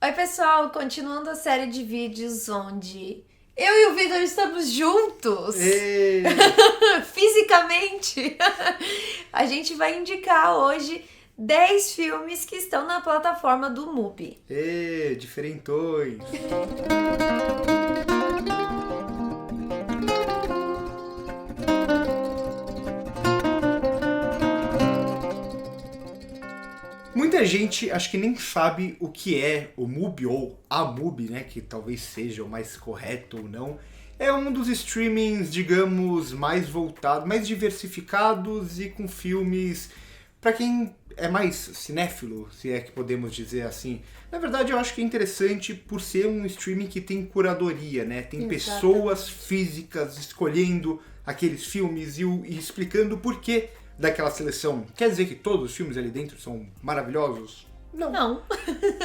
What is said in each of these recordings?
Oi, pessoal, continuando a série de vídeos onde eu e o Vitor estamos juntos, fisicamente, a gente vai indicar hoje 10 filmes que estão na plataforma do MUBI. Diferentões! Muita gente acho que nem sabe o que é o MUBI ou a MUBI, né, que talvez seja o mais correto ou não. É um dos streamings, digamos, mais voltados, mais diversificados e com filmes para quem é mais cinéfilo, se é que podemos dizer assim. Na verdade, eu acho que é interessante por ser um streaming que tem curadoria, né? Tem pessoas físicas escolhendo aqueles filmes e explicando o porquê daquela seleção. Quer dizer que todos os filmes ali dentro são maravilhosos? Não.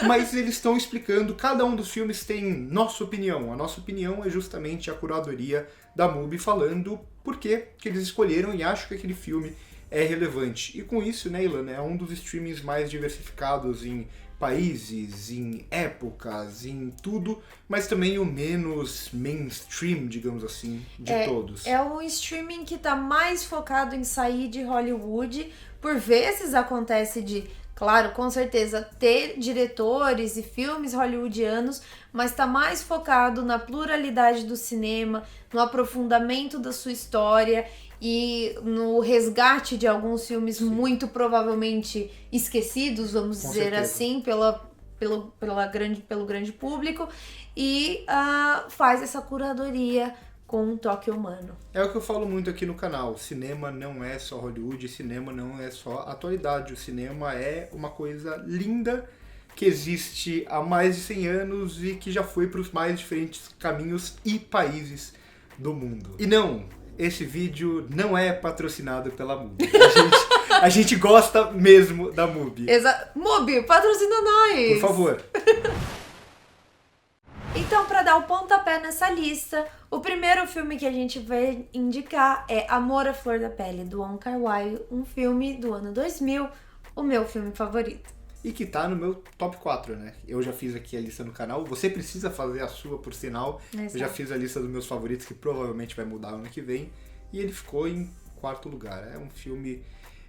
Mas eles estão explicando, cada um dos filmes tem nossa opinião. A nossa opinião é justamente a curadoria da MUBI falando por que eles escolheram e acham que aquele filme é relevante. E com isso, né, Ilana, é um dos streamings mais diversificados em países, em épocas, em tudo, mas também o menos mainstream, digamos assim, de todos. É um streaming que tá mais focado em sair de Hollywood. Por vezes acontece de, claro, com certeza, ter diretores e filmes hollywoodianos, mas tá mais focado na pluralidade do cinema, no aprofundamento da sua história e no resgate de alguns filmes muito provavelmente esquecidos, vamos dizer assim, pelo grande público, e faz essa curadoria com um toque humano. É o que eu falo muito aqui no canal, cinema não é só Hollywood, cinema não é só atualidade, o cinema é uma coisa linda que existe há mais de 100 anos e que já foi para os mais diferentes caminhos e países do mundo. E não, esse vídeo não é patrocinado pela MUBI. A gente gosta mesmo da MUBI. MUBI, patrocina nós! Por favor. Então, para dar o pontapé nessa lista, o primeiro filme que a gente vai indicar é Amor à Flor da Pele, do Wong Kar-wai, um filme do ano 2000, o meu filme favorito. E que tá no meu top 4, né? Eu já fiz aqui a lista no canal, você precisa fazer a sua, por sinal. Exato. Eu já fiz a lista dos meus favoritos, que provavelmente vai mudar ano que vem. E ele ficou em quarto lugar. É um filme...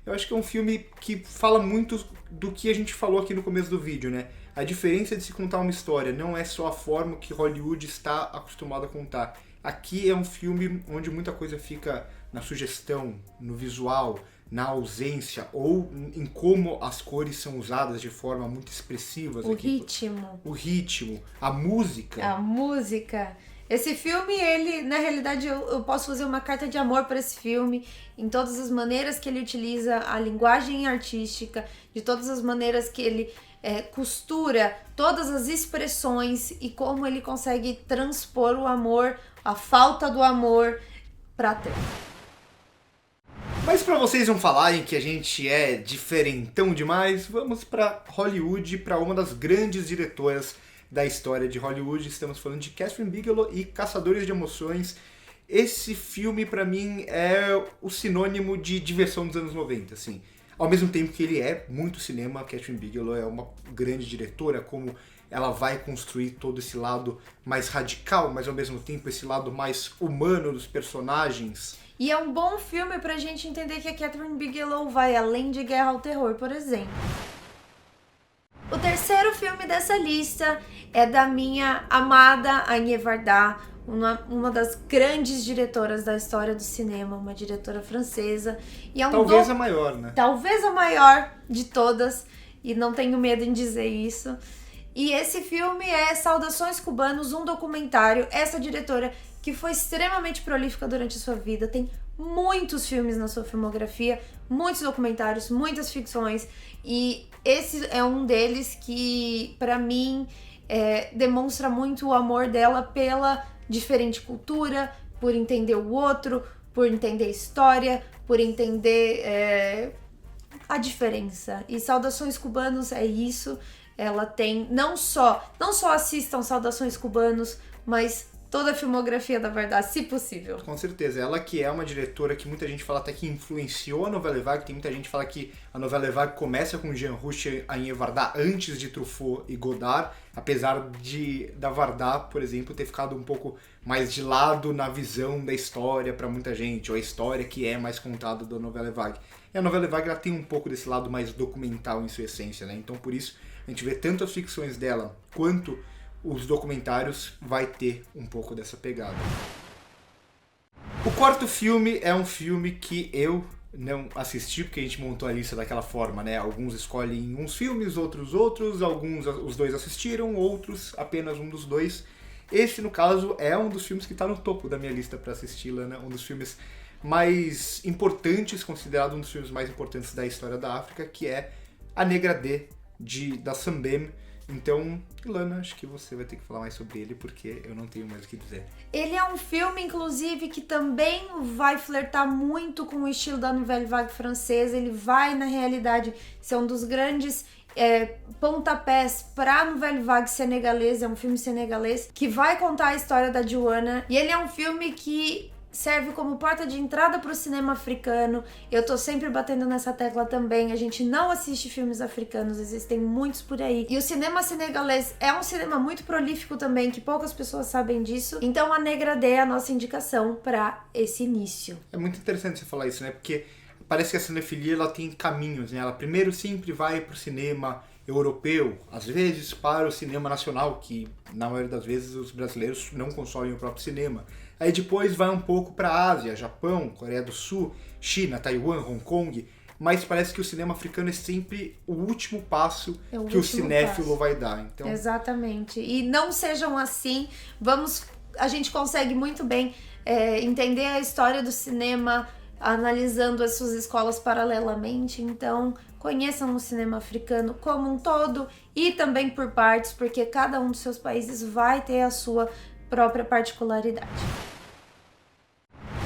Eu acho que é um filme que fala muito do que a gente falou aqui no começo do vídeo, né? A diferença de se contar uma história não é só a forma que Hollywood está acostumado a contar. Aqui é um filme onde muita coisa fica na sugestão, no visual, na ausência ou em como as cores são usadas de forma muito expressivas. O ritmo, a música. A música. Esse filme, ele, na realidade, eu posso fazer uma carta de amor para esse filme, em todas as maneiras que ele utiliza a linguagem artística, de todas as maneiras que ele costura todas as expressões e como ele consegue transpor o amor, a falta do amor pra tela. Mas para vocês não falarem que a gente é diferentão demais, vamos para Hollywood, para uma das grandes diretoras da história de Hollywood. Estamos falando de Kathryn Bigelow e Caçadores de Emoções. Esse filme, para mim, é o sinônimo de diversão dos anos 90, assim. Ao mesmo tempo que ele é muito cinema, a Kathryn Bigelow é uma grande diretora, como ela vai construir todo esse lado mais radical, mas ao mesmo tempo esse lado mais humano dos personagens. E é um bom filme pra gente entender que a Kathryn Bigelow vai além de Guerra ao Terror, por exemplo. O terceiro filme dessa lista é da minha amada Agnès Varda, uma das grandes diretoras da história do cinema, uma diretora francesa. E é talvez a maior, né? Talvez a maior de todas, e não tenho medo em dizer isso. E esse filme é Saudações Cubanos, um documentário. Essa diretora, que foi extremamente prolífica durante a sua vida, tem muitos filmes na sua filmografia, muitos documentários, muitas ficções, e esse é um deles que, pra mim, demonstra muito o amor dela pela diferente cultura, por entender o outro, por entender a história, por entender a diferença. E Saudações Cubanos é isso. Ela tem, não só assistam Saudações Cubanos, mas toda a filmografia da Varda, se possível. Com certeza. Ela que é uma diretora que muita gente fala até que influenciou a Nouvelle Vague. Tem muita gente que fala que a Nouvelle Vague começa com Jean Rouch e Agnès Varda antes de Truffaut e Godard, apesar da Varda, por exemplo, ter ficado um pouco mais de lado na visão da história para muita gente, ou a história que é mais contada da Nouvelle Vague. E a Nouvelle Vague ela tem um pouco desse lado mais documental em sua essência, né? Então por isso a gente vê tanto as ficções dela quanto os documentários vai ter um pouco dessa pegada. O quarto filme é um filme que eu não assisti, porque a gente montou a lista daquela forma, né? Alguns escolhem uns filmes, outros, alguns os dois assistiram, outros apenas um dos dois. Esse, no caso, é um dos filmes que está no topo da minha lista para assisti-la, né? Um dos filmes mais importantes, considerado um dos filmes mais importantes da história da África, que é A Negra D, da Sambem. Então, Ilana, acho que você vai ter que falar mais sobre ele, porque eu não tenho mais o que dizer. Ele é um filme, inclusive, que também vai flertar muito com o estilo da Nouvelle Vague francesa. Ele vai, na realidade, ser um dos grandes pontapés para a Nouvelle Vague senegalesa. É um filme senegalês que vai contar a história da Diwana. E ele é um filme que serve como porta de entrada para o cinema africano. Eu tô sempre batendo nessa tecla também. A gente não assiste filmes africanos, existem muitos por aí. E o cinema senegalês é um cinema muito prolífico também, que poucas pessoas sabem disso. Então a Negra D é a nossa indicação para esse início. É muito interessante você falar isso, né? Porque parece que a cinefilia ela tem caminhos, né? Ela primeiro sempre vai pro cinema europeu, às vezes para o cinema nacional, que na maioria das vezes os brasileiros não consomem o próprio cinema. Aí depois vai um pouco para a Ásia, Japão, Coreia do Sul, China, Taiwan, Hong Kong, mas parece que o cinema africano é sempre o último passo que o cinéfilo vai dar. Então... Exatamente. E não sejam assim, a gente consegue muito bem entender a história do cinema analisando as suas escolas paralelamente, então conheçam o cinema africano como um todo e também por partes, porque cada um dos seus países vai ter a sua própria particularidade.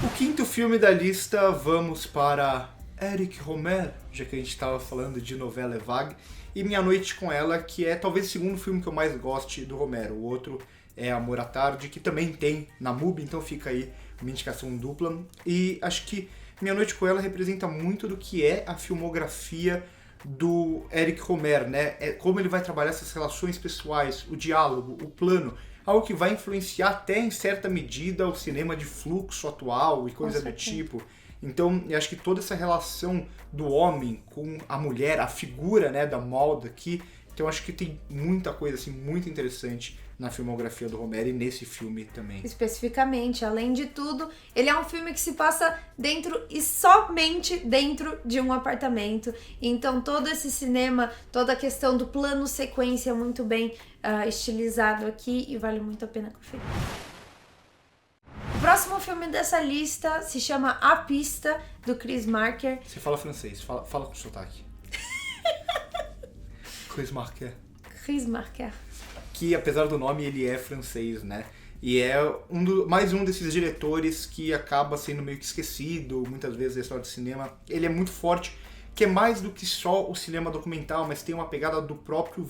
O quinto filme da lista, vamos para Éric Rohmer, já que a gente estava falando de Nouvelle Vague, e Minha Noite com Ela, que é talvez o segundo filme que eu mais goste do Rohmer. O outro é Amor à Tarde, que também tem na MUBI, então fica aí uma indicação dupla. E acho que Minha Noite com Ela representa muito do que é a filmografia do Éric Rohmer, né? Como ele vai trabalhar essas relações pessoais, o diálogo, o plano, algo que vai influenciar até em certa medida o cinema de fluxo atual e coisa do tipo. Então, eu acho que toda essa relação do homem com a mulher, a figura, né, da Maud aqui, então eu acho que tem muita coisa assim muito interessante na filmografia do Rohmer e nesse filme também. Especificamente, além de tudo, ele é um filme que se passa dentro e somente dentro de um apartamento. Então todo esse cinema, toda a questão do plano sequência é muito bem estilizado aqui e vale muito a pena conferir. O próximo filme dessa lista se chama A Pista, do Chris Marker. Você fala francês, fala com sotaque. Chris Marker. Chris Marker. Que apesar do nome ele é francês, né? E é mais um desses diretores que acaba sendo meio que esquecido muitas vezes da história do cinema. Ele é muito forte, que é mais do que só o cinema documental, mas tem uma pegada do próprio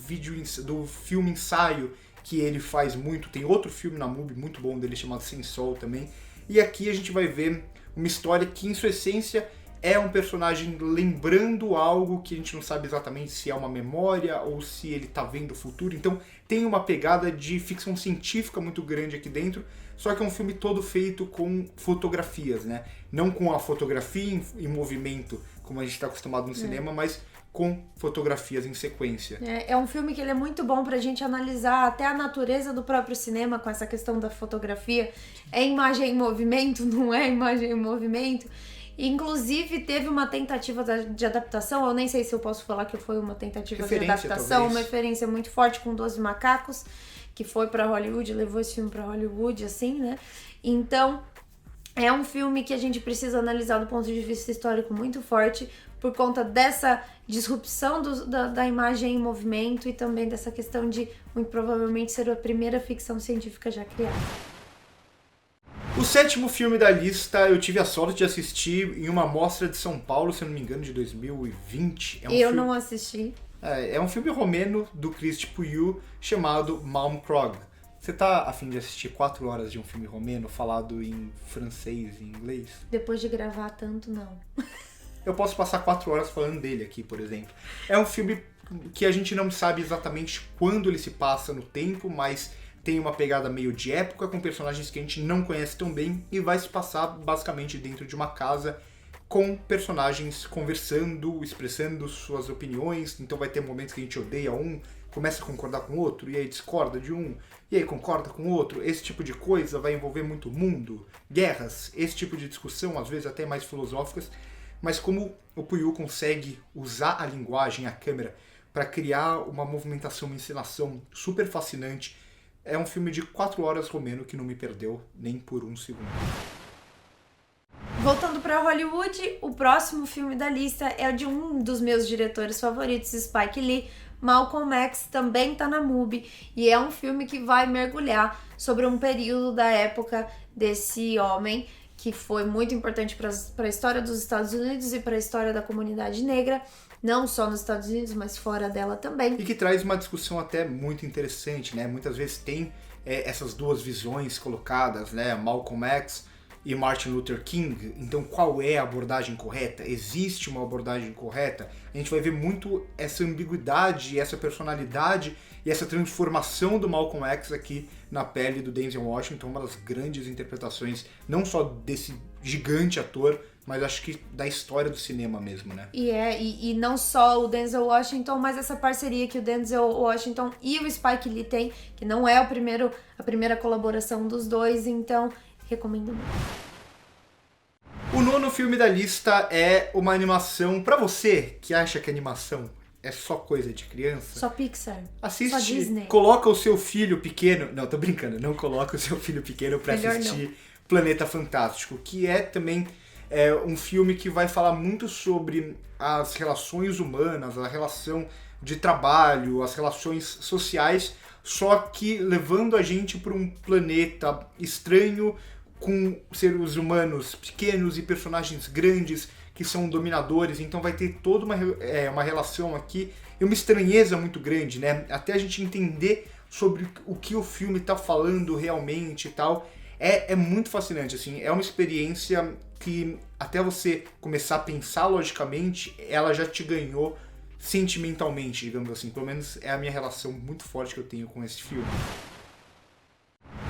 do filme ensaio que ele faz muito. Tem outro filme na MUBI muito bom dele chamado Sem Sol também. E aqui a gente vai ver uma história que em sua essência é um personagem lembrando algo que a gente não sabe exatamente se é uma memória ou se ele tá vendo o futuro. Então tem uma pegada de ficção científica muito grande aqui dentro, só que é um filme todo feito com fotografias, né? Não com a fotografia em movimento, como a gente está acostumado no cinema, mas com fotografias em sequência. É um filme que ele é muito bom pra gente analisar até a natureza do próprio cinema com essa questão da fotografia. É imagem em movimento? Não é imagem em movimento? Inclusive, teve uma tentativa de adaptação, eu nem sei se eu posso falar que foi uma tentativa de adaptação, talvez. Uma referência muito forte com 12 Macacos, que foi pra Hollywood, levou esse filme pra Hollywood, assim, né? Então, é um filme que a gente precisa analisar do ponto de vista histórico muito forte, por conta dessa disrupção da imagem em movimento e também dessa questão de, muito provavelmente, ser a primeira ficção científica já criada. O sétimo filme da lista eu tive a sorte de assistir em uma mostra de São Paulo, se eu não me engano, de 2020. Não assisti. É um filme romeno do Cristi Puiu chamado Malmkrog. Você tá a fim de assistir 4 horas de um filme romeno falado em francês e inglês? Depois de gravar tanto, não. Eu posso passar 4 horas falando dele aqui, por exemplo. É um filme que a gente não sabe exatamente quando ele se passa no tempo, mas tem uma pegada meio de época, com personagens que a gente não conhece tão bem, e vai se passar basicamente dentro de uma casa com personagens conversando, expressando suas opiniões. Então vai ter momentos que a gente odeia um, começa a concordar com o outro, e aí discorda de um, e aí concorda com o outro. Esse tipo de coisa vai envolver muito mundo, guerras, esse tipo de discussão, às vezes até mais filosóficas. Mas como o Puyo consegue usar a linguagem, a câmera, para criar uma movimentação, uma encenação super fascinante, é um filme de 4 horas romeno que não me perdeu nem por um segundo. Voltando para Hollywood, o próximo filme da lista é de um dos meus diretores favoritos, Spike Lee. Malcolm X também tá na MUBI, e é um filme que vai mergulhar sobre um período da época desse homem que foi muito importante para a história dos Estados Unidos e para a história da comunidade negra, não só nos Estados Unidos, mas fora dela também. E que traz uma discussão até muito interessante, né? Muitas vezes tem essas duas visões colocadas, né? Malcolm X e Martin Luther King. Então, qual é a abordagem correta? Existe uma abordagem correta? A gente vai ver muito essa ambiguidade, essa personalidade e essa transformação do Malcolm X aqui na pele do Denzel Washington, uma das grandes interpretações, não só desse gigante ator, mas acho que da história do cinema mesmo, né? E não só o Denzel Washington, mas essa parceria que o Denzel Washington e o Spike Lee têm, que não é a primeira colaboração dos dois, então recomendo muito. O 9º filme da lista é uma animação pra você que acha que animação é só coisa de criança. Só Pixar. Assiste, só Disney. Coloca o seu filho pequeno... Não, tô brincando, não coloca o seu filho pequeno pra Melhor assistir não. Planeta Fantástico, que é também um filme que vai falar muito sobre as relações humanas, a relação de trabalho, as relações sociais, só que levando a gente para um planeta estranho, com seres humanos pequenos e personagens grandes que são dominadores. Então vai ter toda uma relação aqui e uma estranheza muito grande, né? Até a gente entender sobre o que o filme tá falando realmente e tal. É muito fascinante, assim. É uma experiência que até você começar a pensar logicamente, ela já te ganhou sentimentalmente, digamos assim. Pelo menos é a minha relação muito forte que eu tenho com esse filme.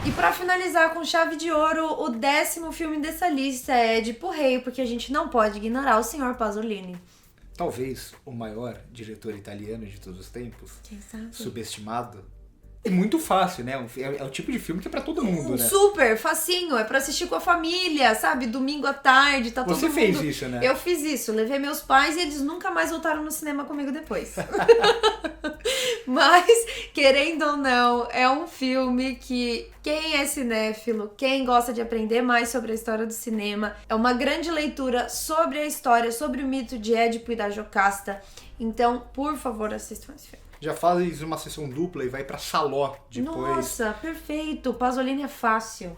E pra finalizar com chave de ouro, o 10º filme dessa lista é Edipo Rei, porque a gente não pode ignorar o Sr. Pasolini. Talvez o maior diretor italiano de todos os tempos. Quem sabe? Subestimado. E muito fácil, né? É o tipo de filme que é pra todo mundo, né? Super, facinho, é pra assistir com a família, sabe? Domingo à tarde, tá todo mundo... Você fez isso, né? Eu fiz isso, levei meus pais e eles nunca mais voltaram no cinema comigo depois. Mas, querendo ou não, é um filme que quem é cinéfilo, quem gosta de aprender mais sobre a história do cinema, é uma grande leitura sobre a história, sobre o mito de Édipo e da Jocasta. Então, por favor, assistam esse filme. Já faz uma sessão dupla e vai pra Saló depois. Nossa, perfeito. Pasolini é fácil.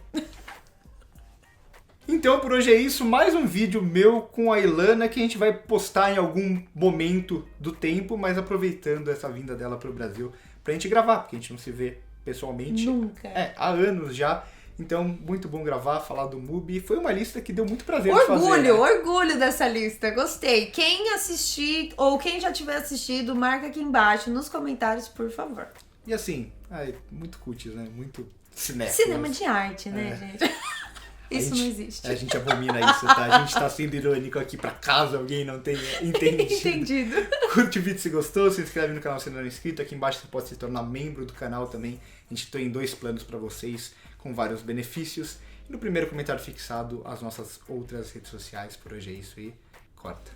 Então por hoje é isso, mais um vídeo meu com a Ilana que a gente vai postar em algum momento do tempo, mas aproveitando essa vinda dela pro Brasil pra gente gravar, porque a gente não se vê pessoalmente Nunca. há anos já. Então, muito bom gravar, falar do MUBI. Foi uma lista que deu muito prazer de fazer. Orgulho dessa lista, gostei. Quem assistir ou quem já tiver assistido, marca aqui embaixo nos comentários, por favor. E assim, muito cutis, né? Muito cinéfilo. Cinema de arte, né, gente? Isso não existe. A gente abomina isso, tá? A gente tá sendo irônico aqui pra caso alguém não tenha entendido. Entendido. Curte o vídeo se gostou, se inscreve no canal se não é inscrito. Aqui embaixo você pode se tornar membro do canal também. A gente tem 2 planos pra vocês, com vários benefícios. E no primeiro comentário fixado, as nossas outras redes sociais. Por hoje é isso e corta.